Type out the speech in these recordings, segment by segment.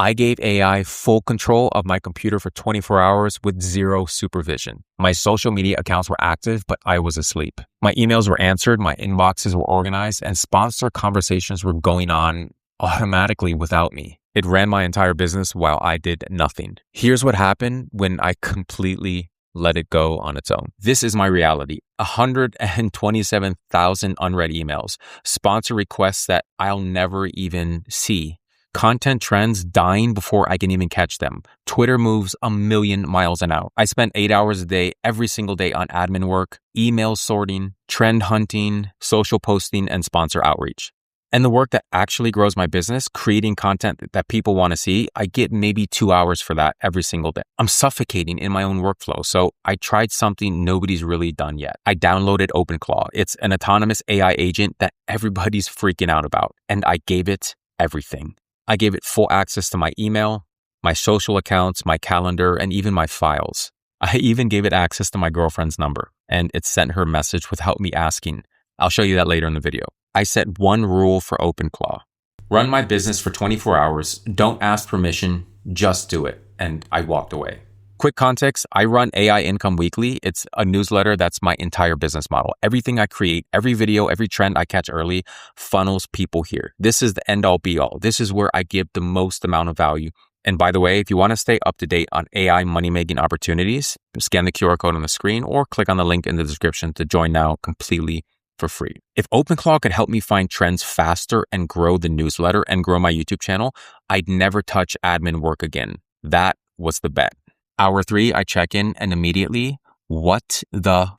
I gave AI full control of my computer for 24 hours with zero supervision. My social media accounts were active, but I was asleep. My emails were answered, my inboxes were organized, and sponsor conversations were going on automatically without me. It ran my entire business while I did nothing. Here's what happened when I completely let it go on its own. This is my reality. 127,000 unread emails, sponsor requests that I'll never even see, content trends dying before I can even catch them. Twitter moves a million miles an hour. I spend 8 hours a day, every single day on admin work, email sorting, trend hunting, social posting, and sponsor outreach. And the work that actually grows my business, creating content that people want to see, I get maybe 2 hours for that every single day. I'm suffocating in my own workflow. So I tried something nobody's really done yet. I downloaded OpenClaw. It's an autonomous AI agent that everybody's freaking out about. And I gave it everything. I gave it full access to my email, my social accounts, my calendar, and even my files. I even gave it access to my girlfriend's number, and it sent her a message without me asking. I'll show you that later in the video. I set one rule for OpenClaw. Run my business for 24 hours. Don't ask permission, just do it. And I walked away. Quick context, I run AI Income Weekly. It's a newsletter that's my entire business model. Everything I create, every video, every trend I catch early funnels people here. This is the end all be all. This is where I give the most amount of value. And by the way, if you want to stay up to date on AI money-making opportunities, scan the QR code on the screen or click on the link in the description to join now completely for free. If OpenClaw could help me find trends faster and grow the newsletter and grow my YouTube channel, I'd never touch admin work again. That was the bet. Hour 3, I check in and immediately, what the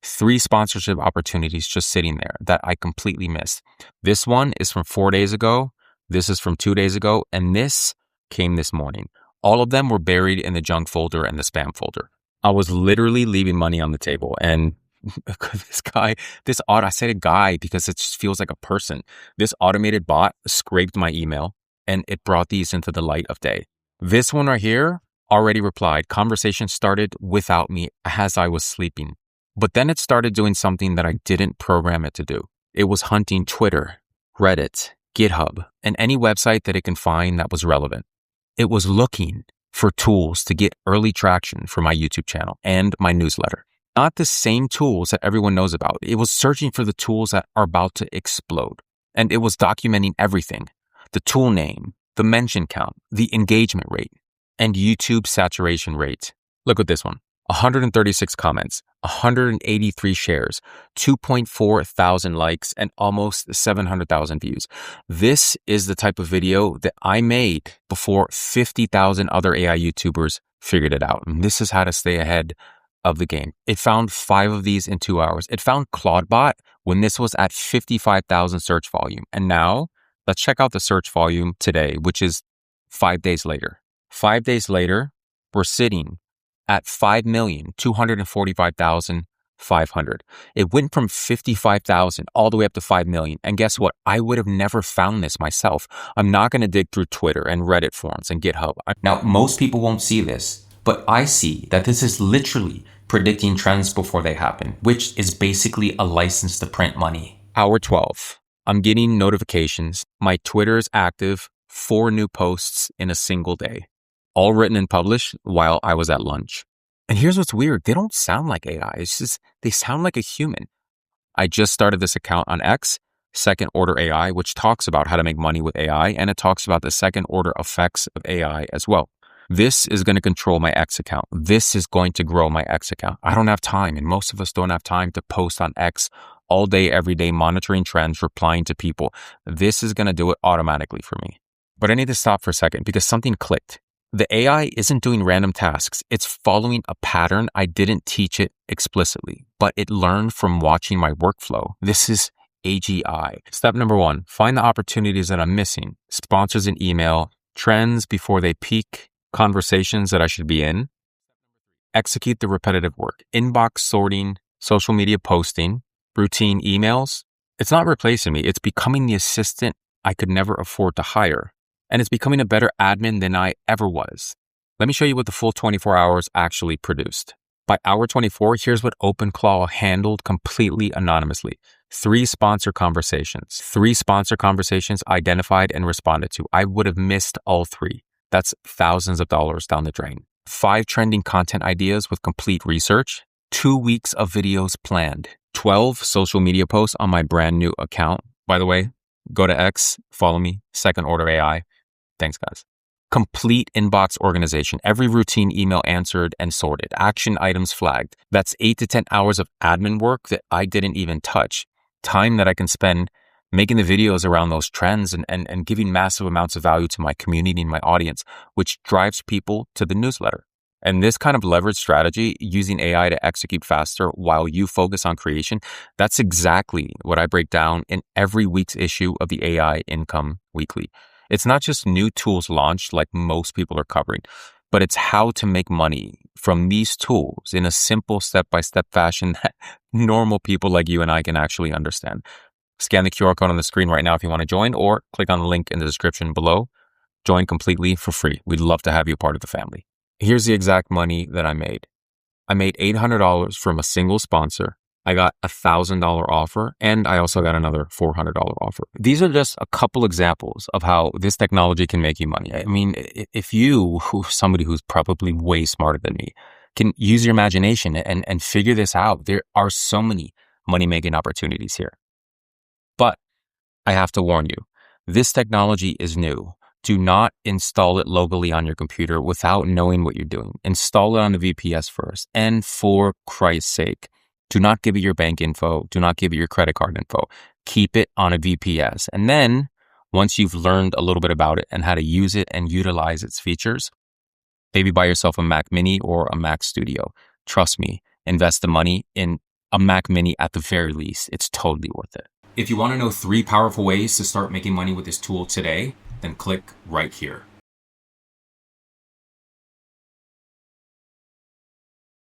3 sponsorship opportunities just sitting there that I completely missed. This one is from 4 days ago. This is from 2 days ago. And this came this morning. All of them were buried in the junk folder and the spam folder. I was literally leaving money on the table. And I said a guy because it just feels like a person. This automated bot scraped my email and it brought these into the light of day. This one right here already replied. Conversation started without me as I was sleeping. But then it started doing something that I didn't program it to do. It was hunting Twitter, Reddit, GitHub, and any website that it can find that was relevant. It was looking for tools to get early traction for my YouTube channel and my newsletter. Not the same tools that everyone knows about. It was searching for the tools that are about to explode. And it was documenting everything. The tool name, the mention count, the engagement rate, and YouTube saturation rate. Look at this one. 136 comments, 183 shares, 2.4 thousand likes, and almost 700,000 views. This is the type of video that I made before 50,000 other AI YouTubers figured it out. And this is how to stay ahead of the game. It found 5 of these in 2 hours. It found Claudebot when this was at 55,000 search volume. And now let's check out the search volume today, which is 5 days later. 5 days later, we're sitting at 5,245,500. It went from 55,000 all the way up to 5 million. And guess what? I would have never found this myself. I'm not going to dig through Twitter and Reddit forums and GitHub. Now, most people won't see this, but I see that this is literally predicting trends before they happen, which is basically a license to print money. Hour 12. I'm getting notifications. My Twitter is active. 4 new posts in a single day, all written and published while I was at lunch. And here's what's weird. They don't sound like AI. It's just, they sound like a human. I just started this account on X, Second Order AI, which talks about how to make money with AI. And it talks about the second order effects of AI as well. This is going to control my X account. This is going to grow my X account. I don't have time, and most of us don't have time to post on X all day, every day, monitoring trends, replying to people. This is going to do it automatically for me. But I need to stop for a second because something clicked. The AI isn't doing random tasks. It's following a pattern. I didn't teach it explicitly, but it learned from watching my workflow. This is AGI. Step number 1, find the opportunities that I'm missing. Sponsors in email, trends before they peak, conversations that I should be in. Execute the repetitive work. Inbox sorting, social media posting, routine emails. It's not replacing me. It's becoming the assistant I could never afford to hire. And it's becoming a better admin than I ever was. Let me show you what the full 24 hours actually produced. By hour 24, here's what OpenClaw handled completely anonymously. 3 sponsor conversations. 3 sponsor conversations identified and responded to. I would have missed all 3. That's thousands of dollars down the drain. 5 trending content ideas with complete research. 2 weeks of videos planned. 12 social media posts on my brand new account. By the way, go to X, follow me, Second Order AI. Thanks, guys. Complete inbox organization. Every routine email answered and sorted. Action items flagged. That's 8 to 10 hours of admin work that I didn't even touch. Time that I can spend making the videos around those trends and giving massive amounts of value to my community and my audience, which drives people to the newsletter. And this kind of leverage strategy, using AI to execute faster while you focus on creation, that's exactly what I break down in every week's issue of the AI Income Weekly. It's not just new tools launched like most people are covering, but it's how to make money from these tools in a simple step-by-step fashion that normal people like you and I can actually understand. Scan the QR code on the screen right now if you want to join, or click on the link in the description below. Join completely for free. We'd love to have you a part of the family. Here's the exact money that I made. I made $800 from a single sponsor. I got a $1,000 offer, and I also got another $400 offer. These are just a couple examples of how this technology can make you money. I mean, if you, somebody who's probably way smarter than me, can use your imagination and figure this out, there are so many money-making opportunities here. But I have to warn you, this technology is new. Do not install it locally on your computer without knowing what you're doing. Install it on the VPS first. And for Christ's sake, do not give it your bank info. Do not give it your credit card info. Keep it on a VPS. And then once you've learned a little bit about it and how to use it and utilize its features, maybe buy yourself a Mac Mini or a Mac Studio. Trust me, invest the money in a Mac Mini at the very least. It's totally worth it. If you want to know 3 powerful ways to start making money with this tool today, then click right here.